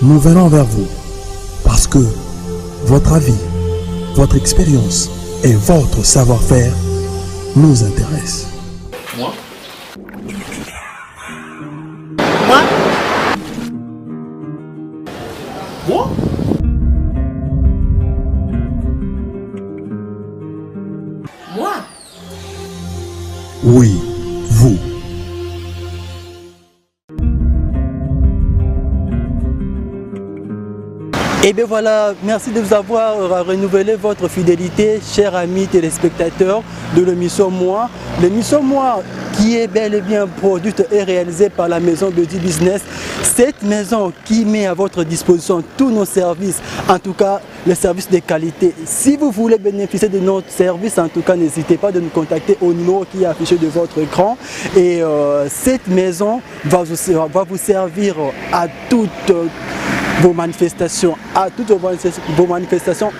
nous venons vers vous parce que votre avis, votre expérience et votre savoir-faire nous intéressent. Moi? Moi? Moi? Moi? Oui, vous. Et bien voilà, merci de vous avoir renouvelé votre fidélité, chers amis téléspectateurs de l'émission Moi. L'émission Moi qui est bel et bien produite et réalisée par la maison Beauty Business. Cette maison qui met à votre disposition tous nos services, en tout cas les services de qualité. Si vous voulez bénéficier de notre service, en tout cas n'hésitez pas de nous contacter au numéro qui est affiché de votre écran. Et cette maison va vous servir à toutes vos manifestations,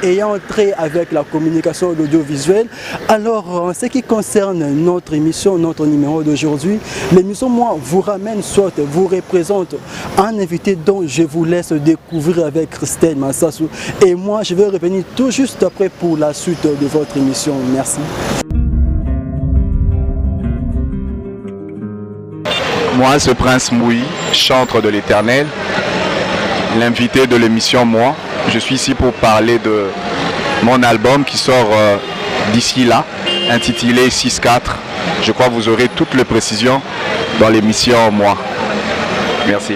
ayant trait avec la communication et l'audiovisuel. Alors, en ce qui concerne notre émission, notre numéro d'aujourd'hui, l'émission Moi vous ramène, soit vous représente un invité dont je vous laisse découvrir avec Christelle Massassou. Et moi, je vais revenir tout juste après pour la suite de votre émission. Merci. Moi, ce prince Moui, chantre de l'Éternel, l'invité de l'émission Moi. Je suis ici pour parler de mon album qui sort d'ici là, intitulé 6-4. Je crois que vous aurez toutes les précisions dans l'émission Moi. Merci.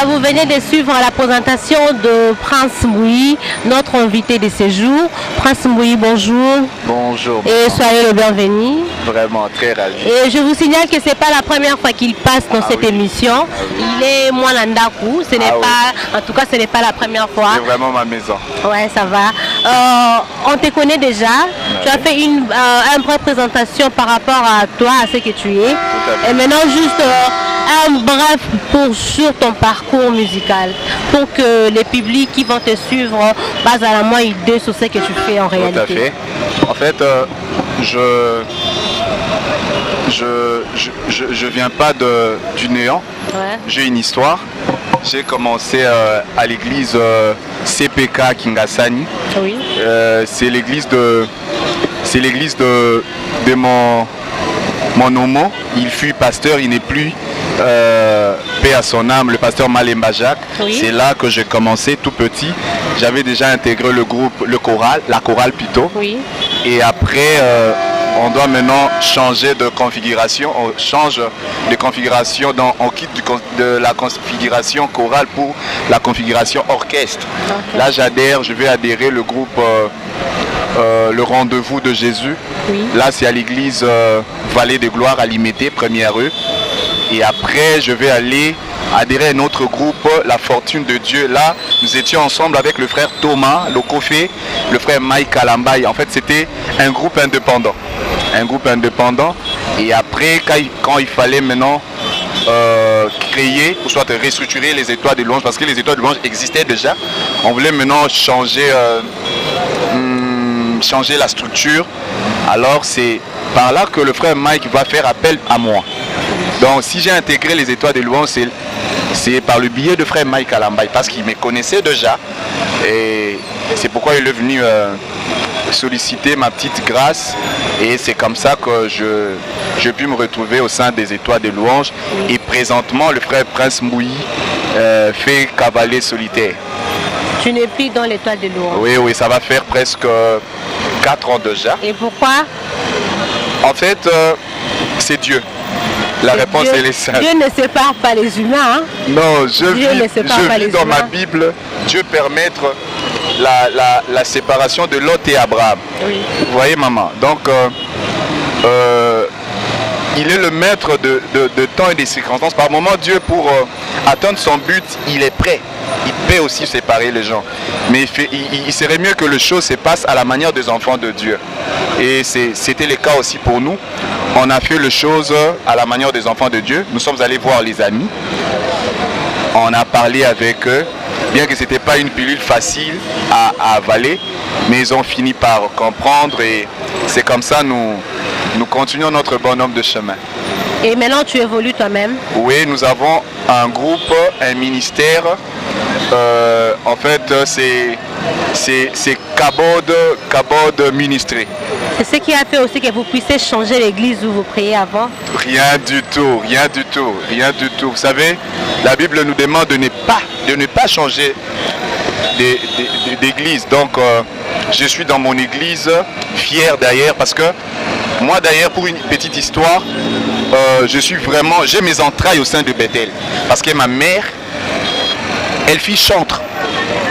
Vous venez de suivre la présentation de Prince Moui, notre invité de séjour. Prince Moui, bonjour. Bonjour. Et soyez le bienvenu. Vraiment très ravi. Et je vous signale que ce n'est pas la première fois qu'il passe dans cette émission. Il est Mwanandaku. Ce n'est pas, en tout cas, ce n'est pas la première fois. C'est vraiment ma maison. Ouais, ça va. On te connaît déjà. Ouais. Tu as fait une brève présentation par rapport à toi, à ce que tu es. Et maintenant, juste un bref sur ton parcours musical pour que les publics qui vont te suivre basent à la moins idée sur ce que tu fais en réalité. Tout à fait. En fait, je viens pas du néant. Ouais. J'ai une histoire. J'ai commencé à l'église CPK Kingasani. Oui. C'est l'église de mon homo. Il fut pasteur, il n'est plus. Paix à son âme, le pasteur Malemba Jacques. Oui. C'est là que j'ai commencé tout petit. J'avais déjà intégré le groupe, la chorale plutôt. Oui. Et après, on doit maintenant changer de configuration. On change de configuration, on quitte de la configuration chorale pour la configuration orchestre. Okay. Là, je vais adhérer le groupe Le Rendez-vous de Jésus. Oui. Là, c'est à l'église Vallée de Gloire à Limété, première rue. Et après, je vais aller adhérer à un autre groupe, La Fortune de Dieu. Là, nous étions ensemble avec le frère Thomas Lokofé, le frère Mike Kalambaye. En fait, c'était un groupe indépendant. Et après, quand il fallait maintenant créer, ou soit restructurer les étoiles de louange, parce que les étoiles de louange existaient déjà, on voulait maintenant changer la structure. Alors c'est par là que le frère Mike va faire appel à moi. Donc si j'ai intégré les étoiles de louange, c'est par le biais de frère Mike Alambay, parce qu'il me connaissait déjà. Et c'est pourquoi il est venu solliciter ma petite grâce. Et c'est comme ça que je puis me retrouver au sein des étoiles de louange. Et présentement, le frère Prince Mouyi fait cavalier solitaire. Tu n'es plus dans l'étoile de louange. Oui, ça va faire presque 4 ans déjà. Et pourquoi? En fait, c'est Dieu. La réponse est simple. Dieu ne sépare pas les humains. Hein? Non, je vis dans ma humains. Bible, Dieu permettre la séparation de Lot et Abraham. Oui. Vous voyez, maman. Donc, il est le maître de temps et des circonstances. Par moment, Dieu, pour atteindre son but, il est prêt. Il peut aussi séparer les gens. Mais il serait mieux que les choses se passent à la manière des enfants de Dieu. Et c'était le cas aussi pour nous. On a fait les choses à la manière des enfants de Dieu. Nous sommes allés voir les amis. On a parlé avec eux. Bien que ce n'était pas une pilule facile à avaler, mais ils ont fini par comprendre. Et c'est comme ça nous continuons notre bonhomme de chemin. Et maintenant tu évolues toi-même? Oui, nous avons un groupe, un ministère. En fait, c'est Kabod Ministry. C'est ce qui a fait aussi que vous puissiez changer l'église où vous priez avant? Rien du tout. Vous savez, la Bible nous demande de ne pas changer d'église. Donc, je suis dans mon église, fier d'ailleurs, parce que moi d'ailleurs, pour une petite histoire, j'ai mes entrailles au sein de Bethel. Parce que ma mère, elle fit chantre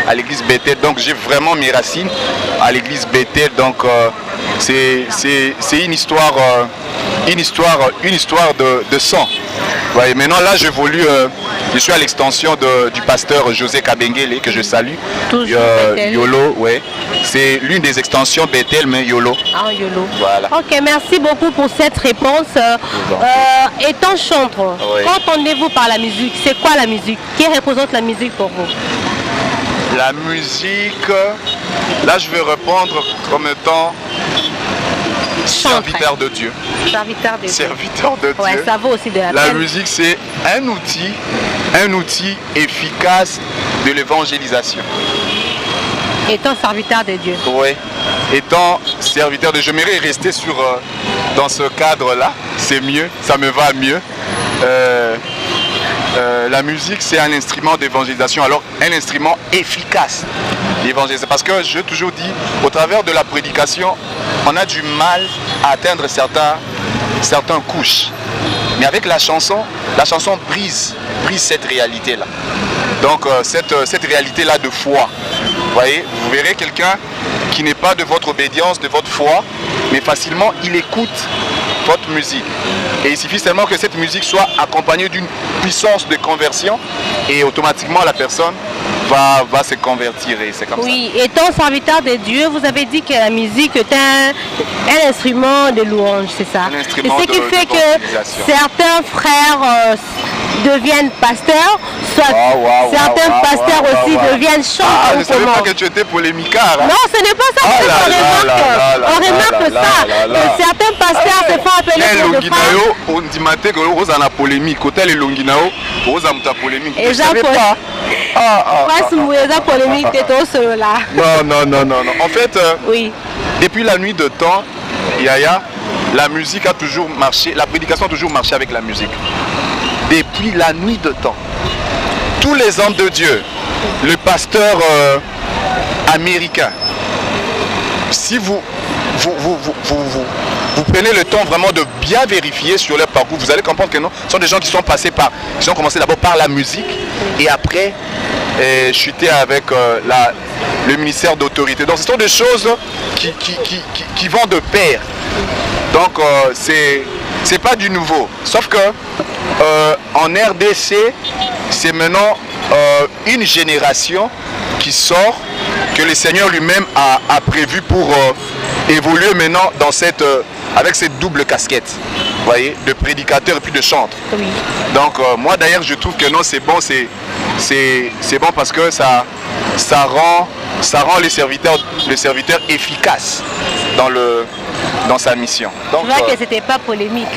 à l'église Bethel, donc j'ai vraiment mes racines à l'église Bethel. Donc c'est une histoire de sang. Ouais, maintenant là j'évolue, je suis à l'extension du pasteur José Kabengele, que je salue. Yolo, ouais. C'est l'une des extensions Bethel, mais Yolo. Ah, Yolo. Voilà. Ok, merci beaucoup pour cette réponse. Étant chantre, oui. Qu'entendez-vous par la musique? C'est quoi la musique? Qui représente la musique pour vous? La musique, là je vais répondre comme étant serviteur de Dieu. Serviteur de Dieu. Serviteur de Dieu. Ouais, ça vaut aussi de la peine. La musique, c'est un outil efficace de l'évangélisation. Étant serviteur de Dieu. Oui. Étant serviteur de Dieu, j'aimerais rester dans ce cadre-là. C'est mieux, ça me va mieux. La musique, c'est un instrument d'évangélisation, alors un instrument efficace d'évangélisation. Parce que je toujours dis, au travers de la prédication, on a du mal à atteindre certaines couches. Mais avec la chanson brise cette réalité-là. Donc cette réalité-là de foi. Vous voyez, vous verrez quelqu'un qui n'est pas de votre obédience, de votre foi, mais facilement il écoute votre musique. Et il suffit seulement que cette musique soit accompagnée d'une puissance de conversion et automatiquement la personne va se convertir. Et c'est comme ça. Oui, étant serviteur de Dieu, vous avez dit que la musique est un instrument de louange, c'est ça? Un instrument et ce qui fait que certains frères deviennent pasteurs, soit certains pasteurs aussi deviennent chanteurs. Je ne savais pas que tu étais polémicard. Hein? Non, ce n'est pas ça que on remarque ça. Que certains pasteurs se font appeler pour de femmes. On dit matin que vous avez la polémique. Côté les Longinao, vous avez la polémique. Je ne savais pas. Polémique là. Non. En fait, oui. Depuis la nuit de temps, Yaya, la musique a toujours marché, la prédication a toujours marché avec la musique. Depuis la nuit de temps. Tous les hommes de Dieu, le pasteur américain, si vous prenez le temps vraiment de bien vérifier sur leur parcours, vous allez comprendre que non, ce sont des gens qui ont commencé d'abord par la musique et après chuter avec le ministère d'autorité. Donc ce sont des choses qui vont de pair. Donc c'est pas du nouveau. Sauf que en RDC, c'est maintenant une génération qui sort, que le Seigneur lui-même a prévu pour évoluer maintenant avec cette double casquette. voyez, de prédicateur et puis de chantre. Oui. Donc moi d'ailleurs je trouve que non, c'est bon, c'est bon parce que ça rend le serviteur efficace dans sa mission. Donc, tu vois que c'était pas polémique.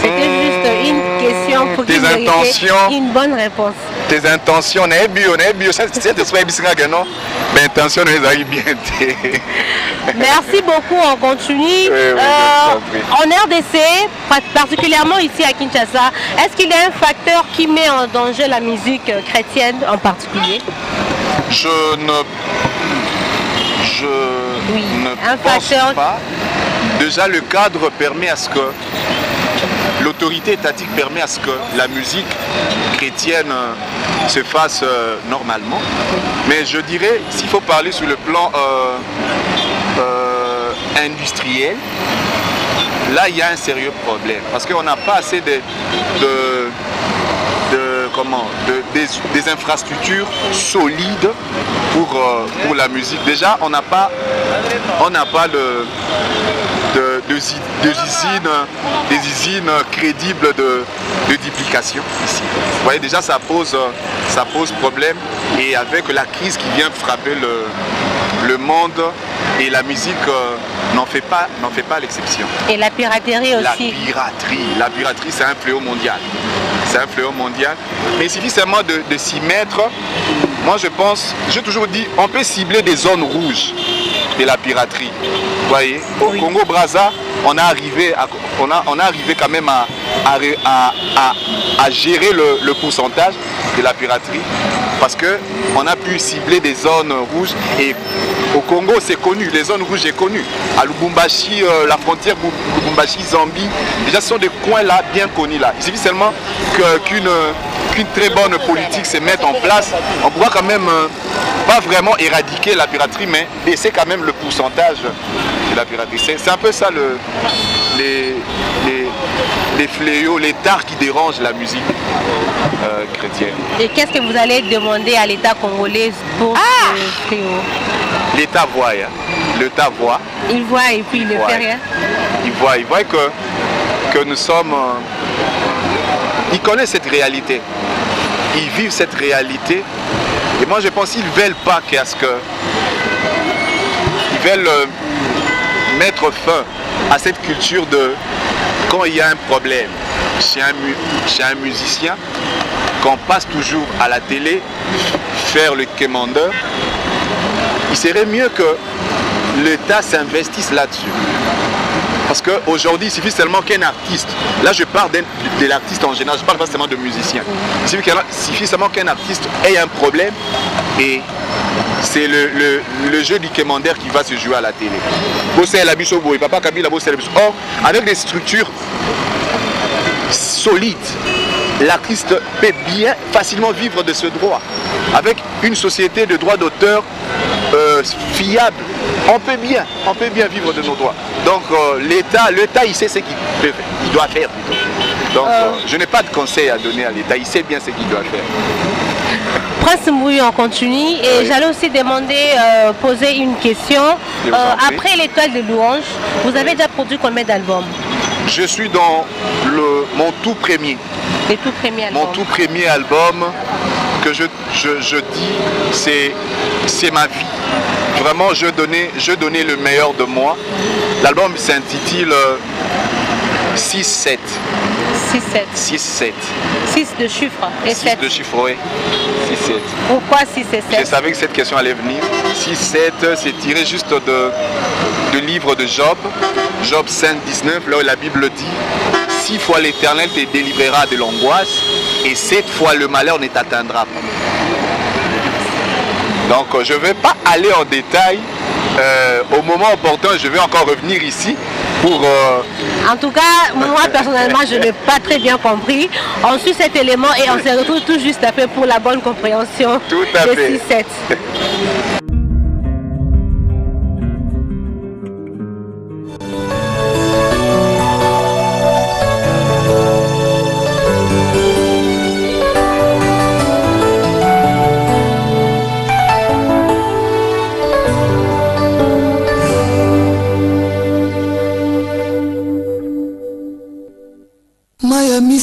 C'était juste une question pour qu'il mérite une bonne réponse. Tes intentions, on est bio, c'est non, mais intention on est bien. Merci beaucoup, on continue. En RDC, particulièrement ici à Kinshasa, est-ce qu'il y a un facteur qui met en danger la musique chrétienne en particulier? Je ne pense pas. Déjà, le cadre permet à ce que l'autorité étatique permet à ce que la musique chrétienne se fasse normalement. Mais je dirais, s'il faut parler sur le plan industriel, là il y a un sérieux problème. Parce qu'on n'a pas assez des infrastructures solides pour la musique. Déjà, on n'a pas des usines crédibles de duplication ici. Vous voyez, déjà ça pose problème, et avec la crise qui vient frapper le monde, et la musique n'en fait pas l'exception. Et la piraterie aussi. La piraterie, c'est un fléau mondial. C'est un fléau mondial. Mais il suffit seulement de s'y mettre. Moi je pense, j'ai toujours dit, on peut cibler des zones rouges de la piraterie. Vous voyez, au Congo-Brazza, on a arrivé quand même à gérer le pourcentage de la piraterie, parce qu'on a pu cibler des zones rouges, et au Congo c'est connu, les zones rouges est connu. À Lubumbashi, la frontière Lubumbashi-Zambie, déjà ce sont des coins là bien connus là. Il suffit seulement qu'une très bonne politique se mette en place. On pourra quand même pas vraiment éradiquer la piraterie, mais baisser quand même le pourcentage de la piraterie. C'est un peu ça les fléaux, les tares qui dérangent la musique chrétienne. Et qu'est-ce que vous allez demander à l'État congolais pour ce fléau? L'État voit, l'État voit. Il voit et puis il ne fait rien. Il voit que nous sommes... ils connaissent cette réalité. Ils vivent cette réalité. Et moi je pense qu'ils ne veulent pas qu'à ce que... Ils veulent mettre fin à cette culture de... Quand il y a un problème chez un musicien, qu'on passe toujours à la télé faire le commandeur, il serait mieux que l'État s'investisse là-dessus. Parce qu'aujourd'hui, il suffit seulement qu'un artiste, là je parle de l'artiste en général, je parle pas seulement de musicien, il suffit seulement qu'un artiste ait un problème, et c'est le jeu du commandeur qui va se jouer à la télé. Papa Kabila, or, avec des structures solides, l'artiste peut bien facilement vivre de ce droit. Avec une société de droits d'auteur fiable, on peut bien vivre de nos droits. Donc l'État, il sait ce qu'il doit faire plutôt. Donc je n'ai pas de conseil à donner à l'État, il sait bien ce qu'il doit faire. Prince Mouyi, on continue, et j'allais aussi poser une question. Après l'Étoile de Louange, vous avez déjà produit combien d'albums? Je suis dans mon tout premier. Les tout premiers albums. Mon tout premier album, que je dis, c'est ma vie. Vraiment, je donnais le meilleur de moi. L'album s'intitule 6-7. 6-7. 6-7. 6 de chiffres et 7. 6 de chiffres, oui. 6-7. Pourquoi 6 et 7? Je savais que cette question allait venir. 6-7, c'est tiré juste du livre de Job. Job 5-19, là où la Bible dit: 6 fois l'Éternel te délivrera de l'angoisse, et 7 fois le malheur ne t'atteindra pas. Donc je ne vais pas aller en détail. Au moment opportun, je vais encore revenir ici pour... En tout cas, moi personnellement, je n'ai pas très bien compris. On suit cet élément et on se retrouve tout juste après pour la bonne compréhension de 6-7.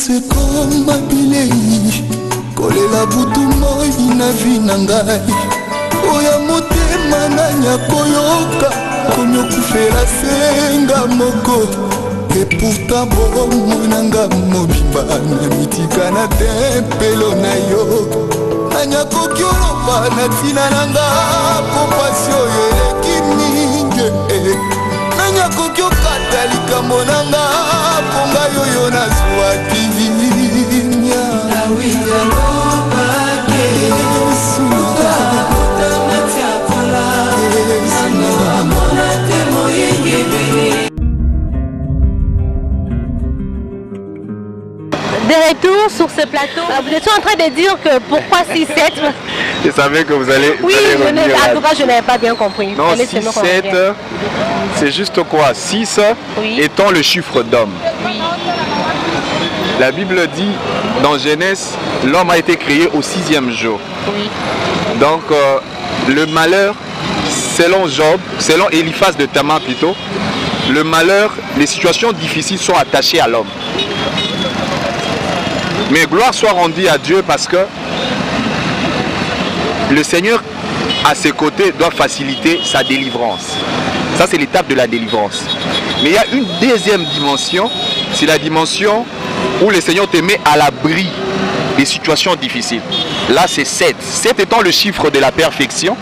sekoma bilei kolela butu moi na vi na ngai oya motema nanya koyoka konyokufela senga moko et pourtant bomoi nanga mobimba na mitika na tempelo na yo nanya kokioloba na ntina nanga popasi oyo eleki mingi nanya kokiokata likambo nanga ponga yoyo nazwaki De retour sur ce plateau, vous étiez en train de dire que pourquoi 6-7? Je savais que vous allez. Oui, vous allez en tout cas, je n'avais pas bien compris. Non, 6-7, c'est juste quoi? 6 oui. étant le chiffre d'homme. Oui. La Bible dit dans Genèse, l'homme a été créé au 6e jour. Oui. Donc, le malheur, selon Job, selon Eliphaz de Tama plutôt, le malheur, les situations difficiles sont attachées à l'homme. Mais gloire soit rendue à Dieu parce que le Seigneur, à ses côtés, doit faciliter sa délivrance. Ça, c'est l'étape de la délivrance. Mais il y a une deuxième dimension, c'est la dimension où le Seigneur te met à l'abri des situations difficiles. Là, c'est 7. 7 étant le chiffre de la perfection,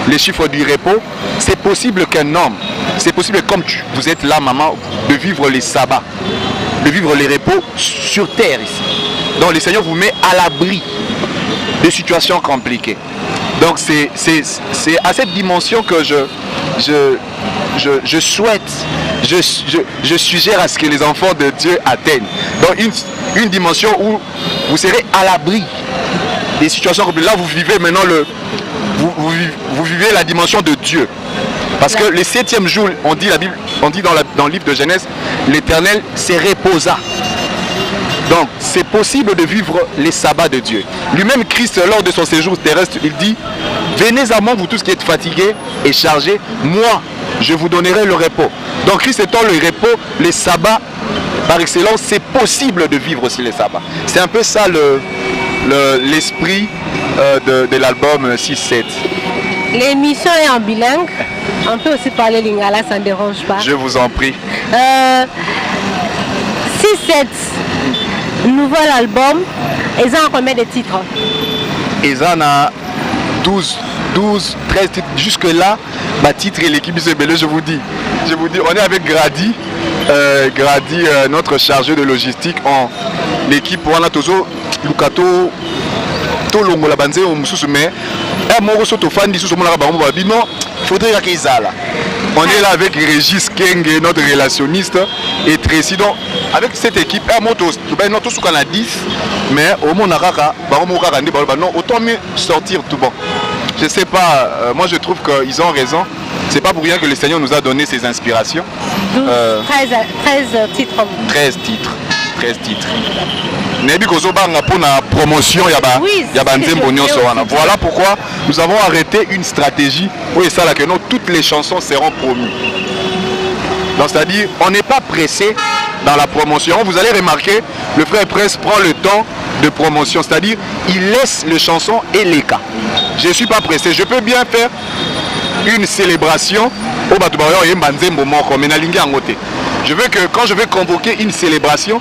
le chiffre du repos. C'est possible qu'un homme, c'est possible comme vous êtes là, maman, de vivre les sabbats, de vivre les repos sur terre ici. Donc le Seigneur vous met à l'abri de situations compliquées. Donc c'est à cette dimension que je souhaite, je suggère à ce que les enfants de Dieu atteignent. Donc une dimension où vous serez à l'abri des situations compliquées. Là vous vivez maintenant vous vivez la dimension de Dieu. Parce que le 7e jour, on dit dans le livre de Genèse, l'Éternel s'est reposa. Donc, c'est possible de vivre les sabbats de Dieu. Lui-même, Christ, lors de son séjour terrestre, il dit « Venez à moi, vous tous qui êtes fatigués et chargés, moi, je vous donnerai le repos. » Donc, Christ étant le repos, les sabbats, par excellence, c'est possible de vivre aussi les sabbats. C'est un peu ça l'esprit de l'album 6-7. L'émission est en bilingue. On peut aussi parler lingala, ça ne dérange pas. Je vous en prie. 6-7. Nouvel album, ils ont combien de titres? Ils en ont 12, 13 titres. Jusque là, ma titre et l'équipe je vous dis, on est avec Grady, notre chargé de logistique en l'équipe Wana Tozo, Lukato, Tolongo la banze au Moussou, mais il faudrait qu'ils aillent. On est là avec Régis Keng, notre relationniste, et Tracy. Donc, avec cette équipe, notre sous a 10, mais au moins autant mieux sortir tout bon. Je sais pas, moi je trouve qu'ils ont raison. C'est pas pour rien que le Seigneur nous a donné ses inspirations. 13 titres. 13 titres. 13 titres. Pour la promotion, voilà pourquoi nous avons arrêté une stratégie où toutes les chansons seront promues. Donc c'est-à-dire, on n'est pas pressé dans la promotion. Vous allez remarquer, le frère Prince prend le temps de promotion, c'est-à-dire, il laisse les chansons et les cas. Je ne suis pas pressé, je peux bien faire une célébration. Je veux que quand je vais convoquer une célébration,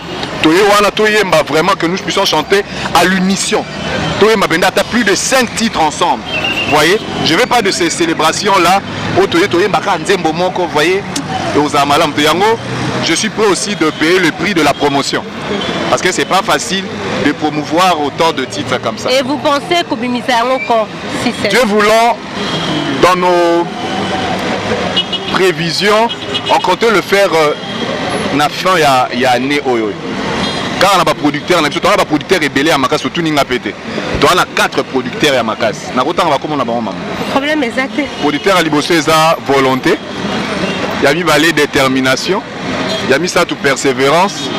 vraiment que nous puissions chanter à l'unisson. Plus de 5 titres ensemble. Vous voyez, je ne veux pas de ces célébrations-là. Vous voyez, je suis prêt aussi de payer le prix de la promotion. Parce que c'est pas facile de promouvoir autant de titres comme ça. Et vous pensez qu'au encore si c'est... Dieu voulant, dans nos prévisions, on comptait le faire na fin il y a année. Quand on a pas producteur, on a pas producteur rebelle à Makas, surtout n'inga pété. On a 4 producteurs à Makas. Na autant on va comme on a pas maman. Problème exact. Producteur à Liboso ça volonté. Il y a mis balai détermination. Il y a mis ça toute persévérance.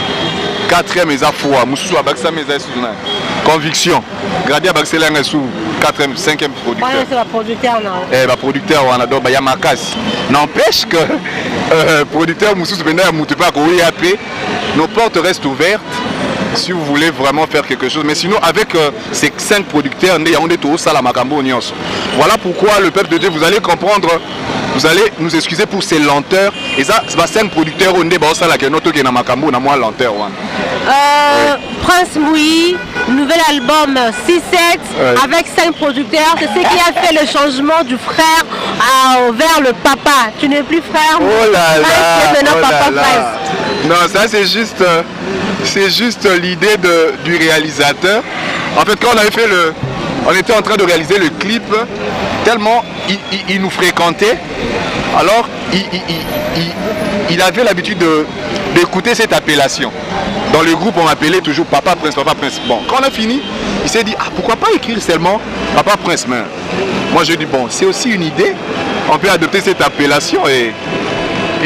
4e et foi. Moussou abaksa mes conviction. Gradi abaksa la sous 4e, 5e producteur. Ouais, c'est la producteur non. Eh producteur on a donc il y a Makas. N'empêche que producteur Moussou Benda Moutepa ko IAP, nos portes restent ouvertes si vous voulez vraiment faire quelque chose. Mais sinon, avec ces 5 producteurs, voilà pourquoi le peuple de Dieu, vous allez comprendre, vous allez nous excuser pour ces lenteurs. Et ça, c'est 5 producteurs, on est lenteur. Prince Moui, nouvel album 6-7 avec 5 producteurs. C'est ce qui a fait le changement du frère vers le papa. Tu n'es plus frère. Oh là là, maintenant, oh papa là là. Non, ça c'est juste l'idée du réalisateur. En fait, quand on avait fait on était en train de réaliser le clip, tellement il nous fréquentait. Alors, il avait l'habitude d'écouter cette appellation. Dans le groupe, on m'appelait toujours Papa Prince, Papa Prince. Bon, quand on a fini, il s'est dit, pourquoi pas écrire seulement Papa Prince. Mais moi, je dis, bon, c'est aussi une idée. On peut adopter cette appellation et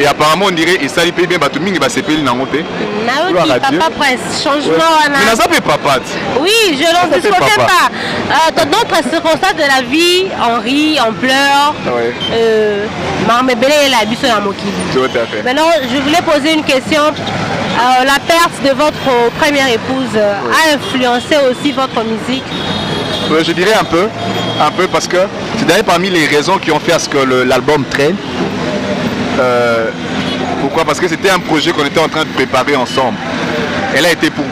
apparemment, on dirait, et ça, il paye bien, Batuming, il va s'épeler dans monter. Papa Prince, changement. Mais ça fait papa. Oui, je n'en discutais pas. Dans d'autres circonstances de la vie, on rit, on pleure. Tout à fait. Maintenant, je voulais poser une question. La perte de votre première épouse a influencé aussi votre musique? Je dirais un peu parce que c'est d'ailleurs parmi les raisons qui ont fait à ce que l'album traîne. Pourquoi? Parce que c'était un projet qu'on était en train de préparer ensemble. Elle a été pour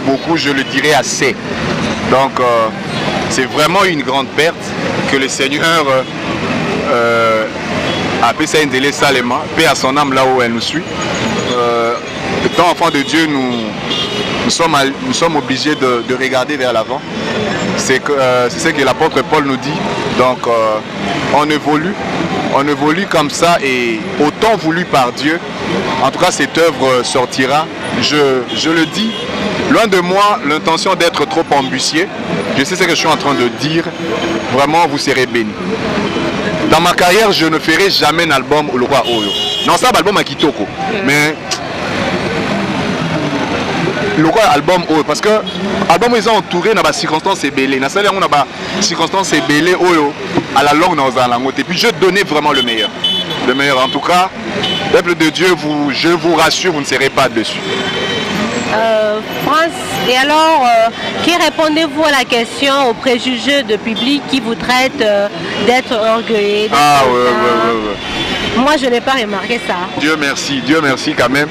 beaucoup, je le dirais assez. Donc c'est vraiment une grande perte que le Seigneur a fait ça Ndele Salema, paix à son âme là où elle nous suit. Étant enfants de Dieu, nous sommes obligés de regarder vers l'avant. C'est ce que l'apôtre Paul nous dit. Donc on évolue comme ça et autant voulu par Dieu. En tout cas, cette œuvre sortira. Je le dis, loin de moi l'intention d'être trop ambitieux. Je sais ce que je suis en train de dire. Vraiment, vous serez bénis. Dans ma carrière, je ne ferai jamais un album au Roi Oyo. Non, ça, album à Kitoko. Mais le quoi album Oyo, parce que album ils ont entouré dans des circonstances ébélées. Dans on a des circonstances ébélées Oyo à la longue dans un langue. Et puis je donnais vraiment le meilleur. Le meilleur. En tout cas, peuple de Dieu, je vous rassure, vous ne serez pas dessus. France, et alors, qui répondez-vous à la question aux préjugés de public qui vous traitent d'être orgueilleux? Moi, je n'ai pas remarqué ça. Dieu merci quand même.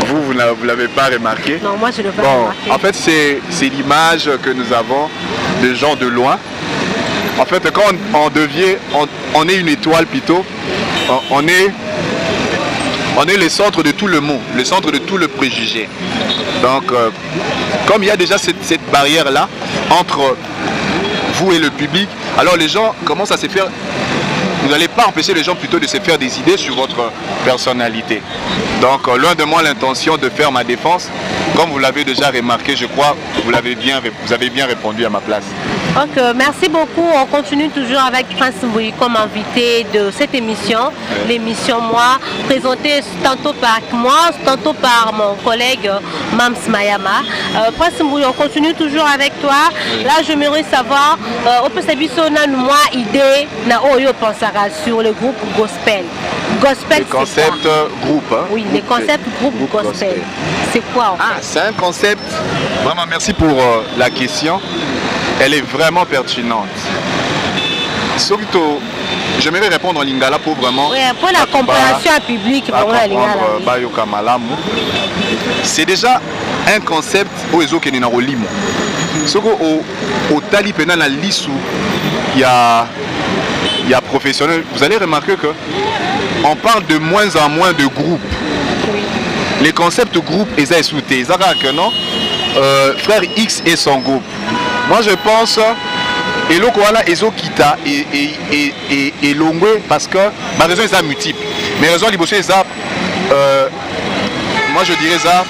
Vous ne l'avez pas remarqué? Non, moi, je ne l'ai pas remarqué. En fait, c'est l'image que nous avons de gens de loin. En fait, quand on est une étoile plutôt, on est le centre de tout le monde, le centre de tout le préjugé. Donc, comme il y a déjà cette barrière-là entre vous et le public, alors les gens commencent à se faire... Vous n'allez pas empêcher les gens plutôt de se faire des idées sur votre personnalité. Donc, loin de moi l'intention de faire ma défense. Comme vous l'avez déjà remarqué, je crois que vous avez bien répondu à ma place. Donc, merci beaucoup. On continue toujours avec Prince Moui comme invité de cette émission. L'émission Moi, présentée tantôt par moi, tantôt par mon collègue Mams Mayama. Prince Moui, on continue toujours avec toi. Là, j'aimerais savoir, on peut savoir moi idée na oyo pensara sur le groupe gospel. Gospel, le concept groupe. Hein? Oui, le concept groupe gospel. C'est quoi en fait? C'est un concept. Vraiment, merci pour la question. Elle est vraiment pertinente. Surtout, j'aimerais répondre en lingala pour vraiment... Oui, pour la compréhension à public. C'est déjà un concept au réseau qui est dans le limo. Au tali pénal à l'issue, il y a professionnel. Vous allez remarquer que on parle de moins en moins de groupes. Oui. Les concepts groupes, ils ont sauté. Non? Frère X et son groupe. Moi je pense et le Koala Ezo Kita et Longwe parce que ma raison est multiple. Mais raison libosé ça moi je dirais ça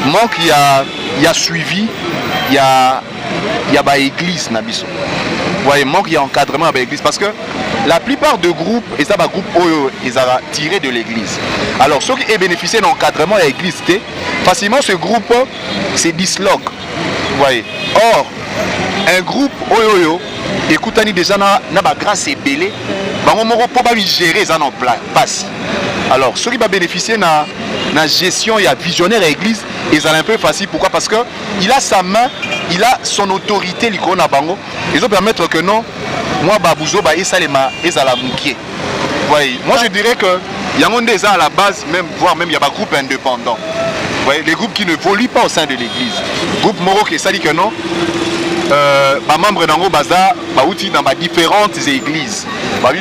manque il y a suivi, il y a église nabiso. Vous voyez, manque il y a encadrement avec l'église parce que la plupart de groupes et ça groupe ils ont tiré de l'église. Alors ceux qui ont bénéficié de l'encadrement à l'église facilement ce groupe c'est disloque. Vous voyez. Or un groupe oyoyo écoutez déjà na grâce et belé bango moko po ba gérer ça en place. Alors ceux qui va bénéficier na la gestion, il y a visionnaire à l'église, et ça est un peu facile. Pourquoi? Parce qu'il a sa main, il a son autorité, l'icône à Bango. Ils vont permettre que non, moi, Babouzo, et ça la moukier. Voyez, moi je dirais que il y a un des à la base, même, voire même il y a des groupes indépendants. Vous voyez, les groupes qui ne évoluent pas au sein de l'église. Groupe Moro qui ça dit que non, membres d'Ango Baza, dans différentes églises.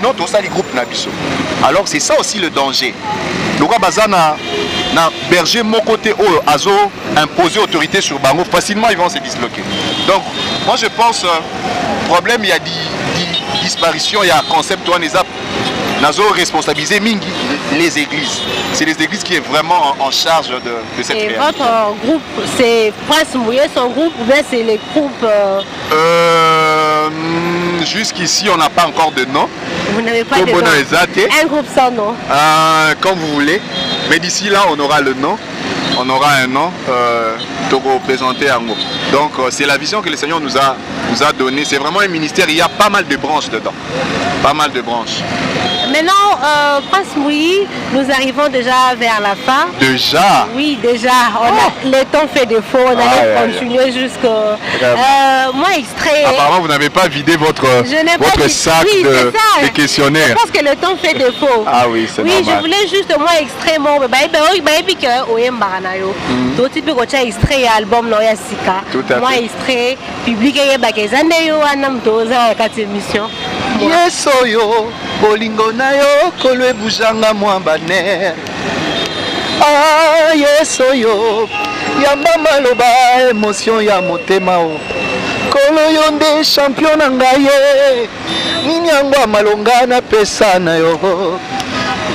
Non, tout ça les groupes Nabiso. Alors c'est ça aussi le danger. Donc Baza na berger mon côté azo imposer autorité sur Bango, facilement ils vont se disloquer. Donc moi je pense problème il y a disparition, il y a un concept Nazo responsabiliser Mingi les églises. C'est les églises qui est vraiment en charge de cette création. Et votre groupe, c'est Prince Mouillé, son groupe, ou bien c'est les groupes Jusqu'ici, on n'a pas encore de nom. Vous n'avez pas de nom. Un groupe sans nom. Comme vous voulez. Mais d'ici là, on aura le nom. On aura un nom pour présenter à nous. Donc, c'est la vision que le Seigneur nous a donnée. C'est vraiment un ministère. Il y a pas mal de branches dedans. Pas mal de branches. Maintenant, Prince Mouyi, nous arrivons déjà vers la fin. Déjà? Oui, déjà. Le temps fait défaut. On allait continuer jusqu'au... moi, extrait... Apparemment, vous n'avez pas vidé votre sac de questionnaires. Je pense que le temps fait défaut. Ah oui, c'est normal. Oui, je voulais juste, moi, extrait mon... extrait album moi extrait public émission. Yes oyo bolingo na yo kolwe bujanga mwambane. Ah yes oyo yamba maloba émotion ya motema o kolo yo nde champion na ngaye nini yango malonga na pesa na yo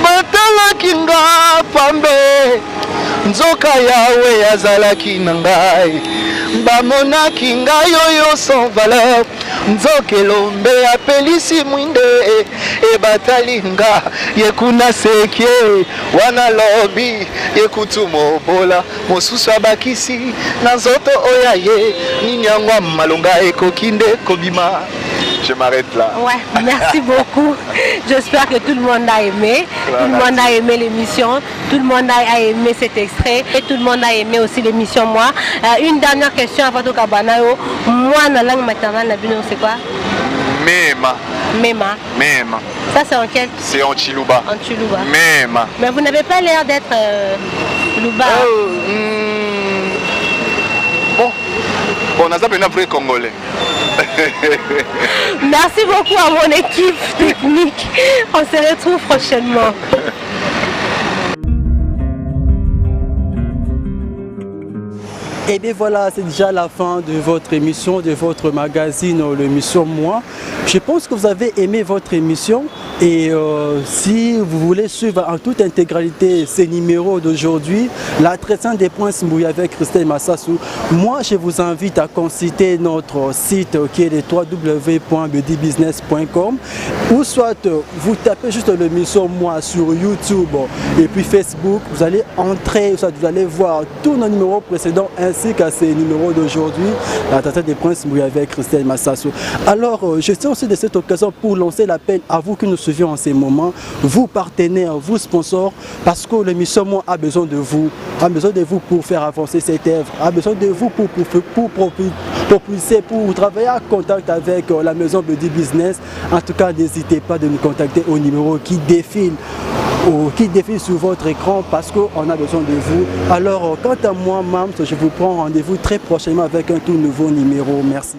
batalaki nga pambe nzoka yawe azalaki na ngai bamonaki ngai oyo sans valeur nzokelombe apelisi mwinde ebatali nga yekuna sekie wana lobi yekutu mobola mosusu abakisi na nzoto oya ye nini yango malonga ekoki nde kobima. Je m'arrête là. Ouais, merci beaucoup. J'espère que tout le monde a aimé. Tout le monde a aimé l'émission. Tout le monde a aimé cet extrait. Et tout le monde a aimé aussi l'émission Moi. Une dernière question avant tout Kabanayo. Moi, dans la langue maternelle, c'est quoi? Mema. Mema. Mema. Ça, c'est en quel? C'est en Chiluba. En Chiluba. Mema. Mais vous n'avez pas l'air d'être Luba. Bon, on a ça un vrai Congolais. Merci beaucoup à mon équipe technique. On se retrouve prochainement. Et bien voilà, c'est déjà la fin de votre émission, de votre magazine, l'émission Moi. Je pense que vous avez aimé votre émission et si vous voulez suivre en toute intégralité ces numéros d'aujourd'hui, la traitante des Princes Mouyi avec Christelle Massassou, moi je vous invite à consulter notre site qui est le www.bdbusiness.com ou soit vous tapez juste l'émission Moi sur YouTube et puis Facebook, vous allez entrer, vous allez voir tous nos numéros précédents ainsi qu'à ces numéros d'aujourd'hui, la traitante des Princes Mouyi avec Christelle Massassou. Alors, je tiens aussi de cette occasion pour lancer l'appel à vous qui nous suivez en ces moments, vous partenaires, vous sponsors, parce que l'émission Moi a besoin de vous pour faire avancer cette œuvre, a besoin de vous pour propulser, pour travailler en contact avec la maison BD Business. En tout cas, n'hésitez pas de nous contacter au numéro qui défile sur votre écran parce qu'on a besoin de vous. Alors, quant à moi, Mams, je vous prends rendez-vous très prochainement avec un tout nouveau numéro. Merci.